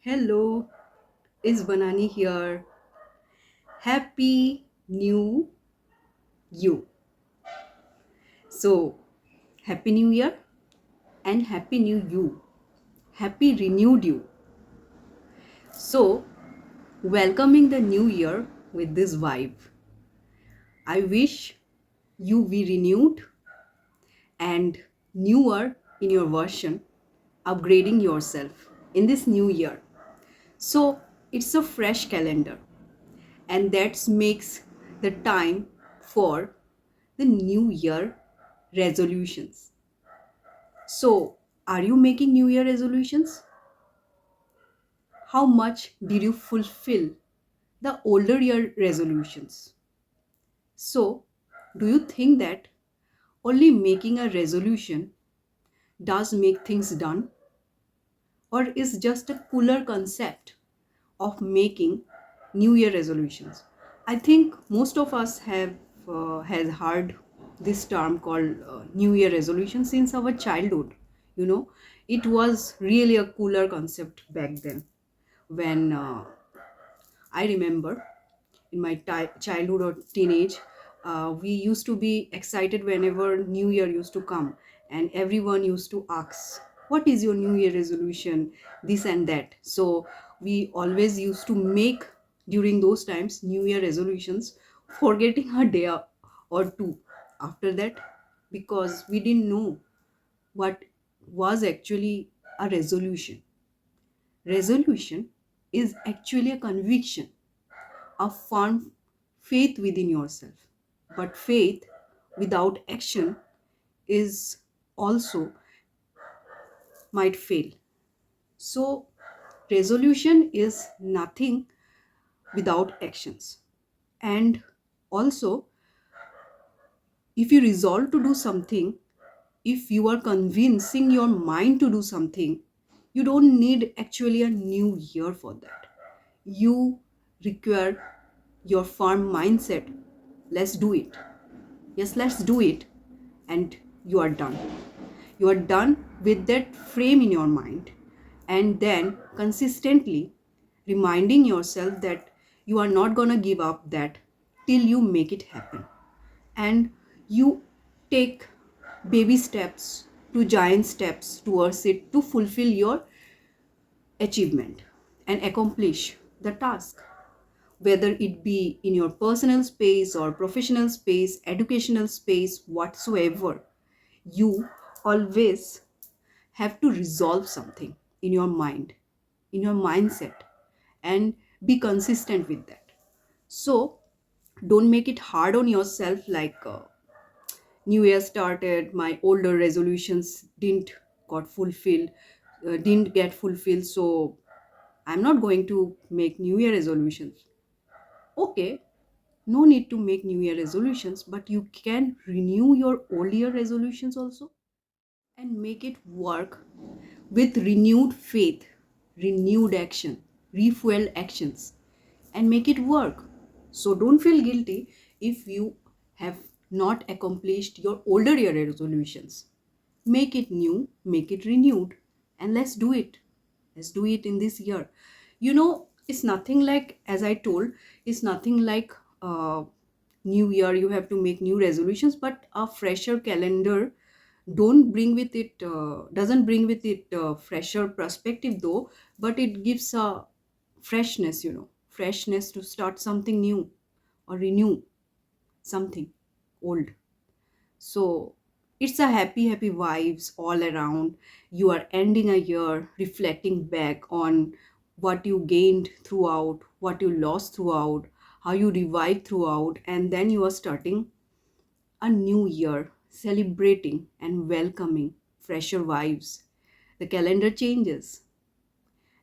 Hello, it's Banani here. Happy New You. So, Happy New Year and Happy New You. Happy Renewed You. So, welcoming the new year with this vibe. I wish you be renewed and newer in your version, upgrading yourself in this new year. So, it's a fresh calendar, and that makes the time for the new year resolutions. So, are you making new year resolutions? How much did you fulfill the older year resolutions? So, do you think that only making a resolution does make things done, or is just a cooler concept of making new year resolutions? I think most of us have has heard this term called new year resolution since our childhood. You know, it was really a cooler concept back then when I remember in my childhood or teenage, we used to be excited whenever New Year used to come, and everyone used to ask, "What is your New Year resolution?" This and that. So we always used to make during those times New Year resolutions, forgetting a day or two after that because we didn't know what was actually a resolution. Resolution is actually a conviction, a firm faith within yourself. But faith without action is also might fail. So, resolution is nothing without actions. And also, if you resolve to do something, if you are convincing your mind to do something, you don't need actually a new year for that. You require your firm mindset. Let's do it. Yes, let's do it. And you are done. You are done with that frame in your mind. And then consistently reminding yourself that you are not going to give up that till you make it happen. And you take baby steps to giant steps towards it to fulfill your achievement and accomplish the task, whether it be in your personal space or professional space, educational space, whatsoever. You always have to resolve something in your mind, in your mindset, and be consistent with that. So, don't make it hard on yourself like new year started, my older resolutions didn't get fulfilled, so I'm not going to make new year resolutions. Okay, no need to make new year resolutions, but you can renew your old year resolutions also and make it work with renewed faith, renewed action, refuel actions, and make it work. So don't feel guilty if you have not accomplished your older year resolutions. Make it new, make it renewed, and let's do it. Let's do it in this year. It's nothing like, as I told, it's nothing like new year, you have to make new resolutions, but a fresher calendar don't bring with it doesn't bring with it fresher perspective though, but it gives a freshness, freshness to start something new or renew something old. So it's a happy vibes all around. You are ending a year reflecting back on what you gained throughout, what you lost throughout, how you revived throughout, and then you are starting a new year, celebrating and welcoming fresher vibes. The calendar changes,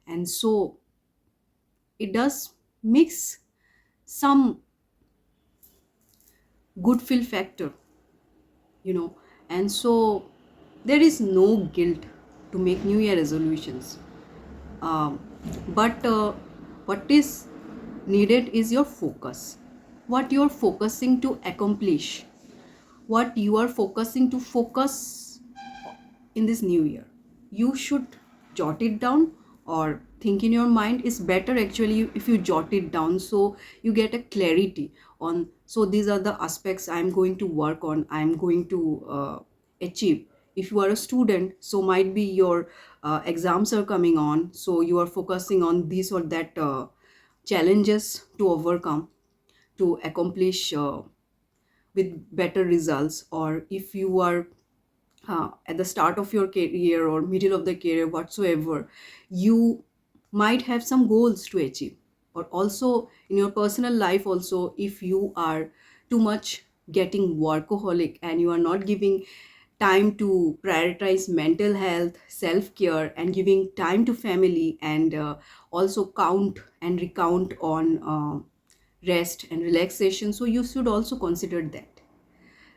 and so it does mix some good feel factor, you know, and so there is no guilt to make New Year resolutions. Um, but what is needed is your focus. What you are focusing to accomplish, what you are focusing to focus in this new year. You should jot it down or think in your mind is better actually if you jot it down, so you get a clarity on, so these are the aspects I'm going to work on, I'm going to achieve. If you are a student, so might be your exams are coming on, so you are focusing on this or that challenges to overcome, to accomplish with better results. Or if you are at the start of your career or middle of the career whatsoever, you might have some goals to achieve. Or also in your personal life also, if you are too much getting workaholic and you are not giving time to prioritize mental health, self care, and giving time to family, and also count and recount on rest and relaxation, so you should also consider that.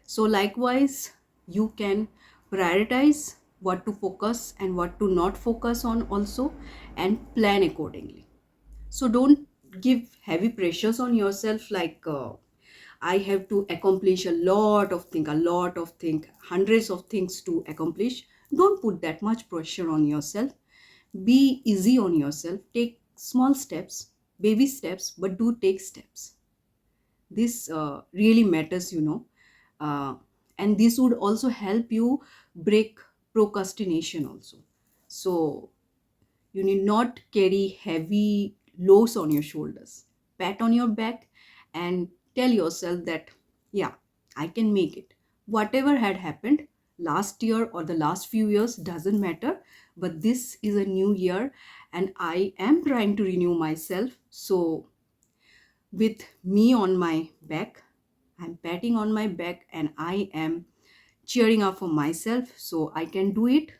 So likewise, you can prioritize what to focus and what to not focus on also, and plan accordingly. So don't give heavy pressures on yourself, like I have to accomplish a lot of things, hundreds of things to accomplish. Don't put that much pressure on yourself. Be easy on yourself. Take small steps, baby steps, but do take steps. This really matters, uh, and this would also help you break procrastination also. So you need not carry heavy loads on your shoulders. Pat on your back and tell yourself that, yeah, I can make it. Whatever had happened last year or the last few years doesn't matter, but this is a new year and I am trying to renew myself. So with me on my back, I'm patting on my back and I am cheering up for myself, so I can do it.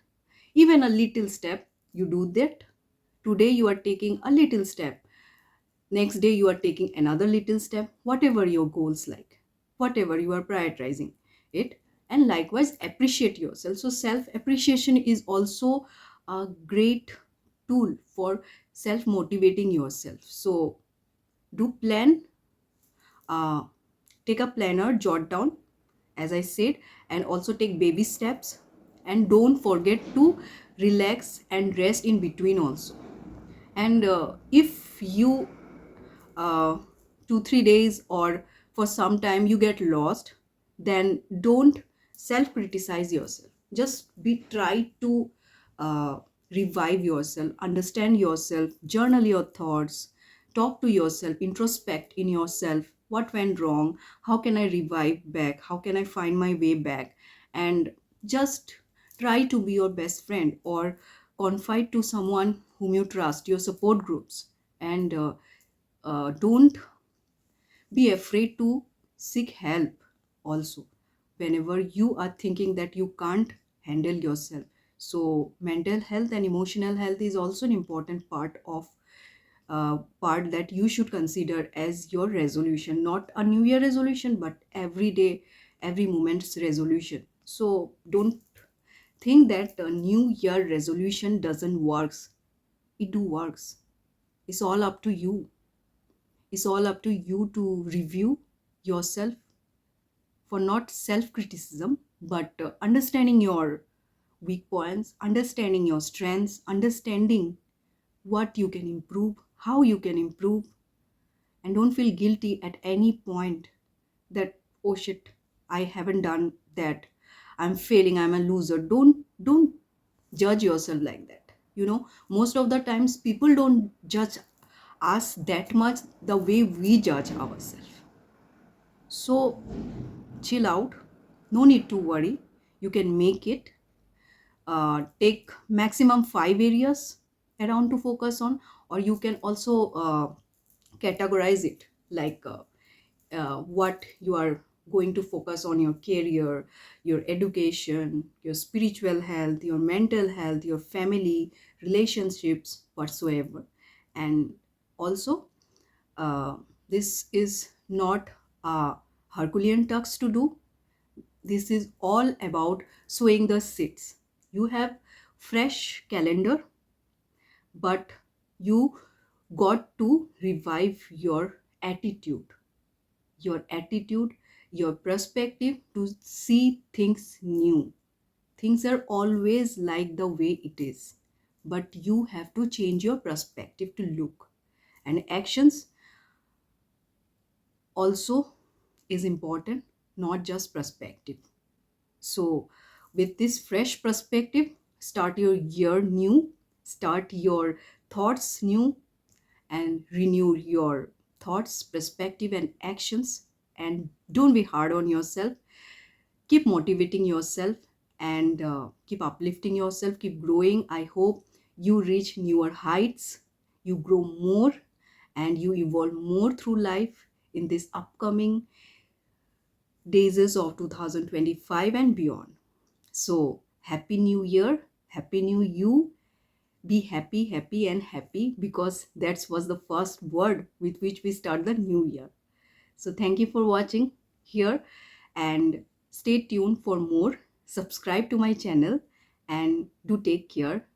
Even a little step, you do that. Today you are taking a little step. Next day you are taking another little step, whatever your goals like, whatever you are prioritizing it. And likewise appreciate yourself. So self appreciation is also a great tool for self motivating yourself. So do plan, uh, take a planner, jot down, as I said, and also take baby steps. And don't forget to relax and rest in between also. And if you 2 3 days or for some time you get lost, then don't self criticize yourself. Just be try to uh, revive yourself, understand yourself, journal your thoughts, talk to yourself, introspect in yourself, what went wrong, how can I revive back, how can I find my way back. And just try to be your best friend, or confide to someone whom you trust, your support groups. And don't be afraid to seek help also whenever you are thinking that you can't handle yourself. So mental health and emotional health is also an important part that you should consider as your resolution, not a new year resolution, but every day, every moment's resolution. So don't think that a new year resolution doesn't works. It do works. It's all up to you. It's all up to you to review yourself, for not self criticism, but understanding your weak points, understanding your strengths, understanding what you can improve, how you can improve. And don't feel guilty at any point that, oh shit, I haven't done that, I'm failing, I'm a loser. Don't judge yourself like that. Most of the times people don't judge us that much the way we judge ourselves. So chill out, no need to worry, you can make it. Take maximum 5 areas around to focus on, or you can also categorize it, like what you are going to focus on: your career, your education, your spiritual health, your mental health, your family, relationships, whatsoever. And also, uh, this is not a Herculean task to do. This is all about sowing the seeds. You have fresh calendar, but you got to revive your attitude, your perspective, to see things new. Things are always like the way it is. but you have to change your perspective to look. And actions also is important, not just perspective. So, with this fresh perspective, start your year new, start your thoughts new, and renew your thoughts, perspective, and actions. And don't be hard on yourself. Keep motivating yourself and keep uplifting yourself, keep growing. I hope you reach newer heights, you grow more, and you evolve more through life in this upcoming days of 2025 and beyond. So, happy new year, happy new you. Be happy, happy, and happy, because that was the first word with which we start the new year. So, thank you for watching here, and stay tuned for more. Subscribe to my channel and do take care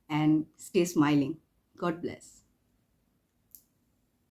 and stay smiling. God bless.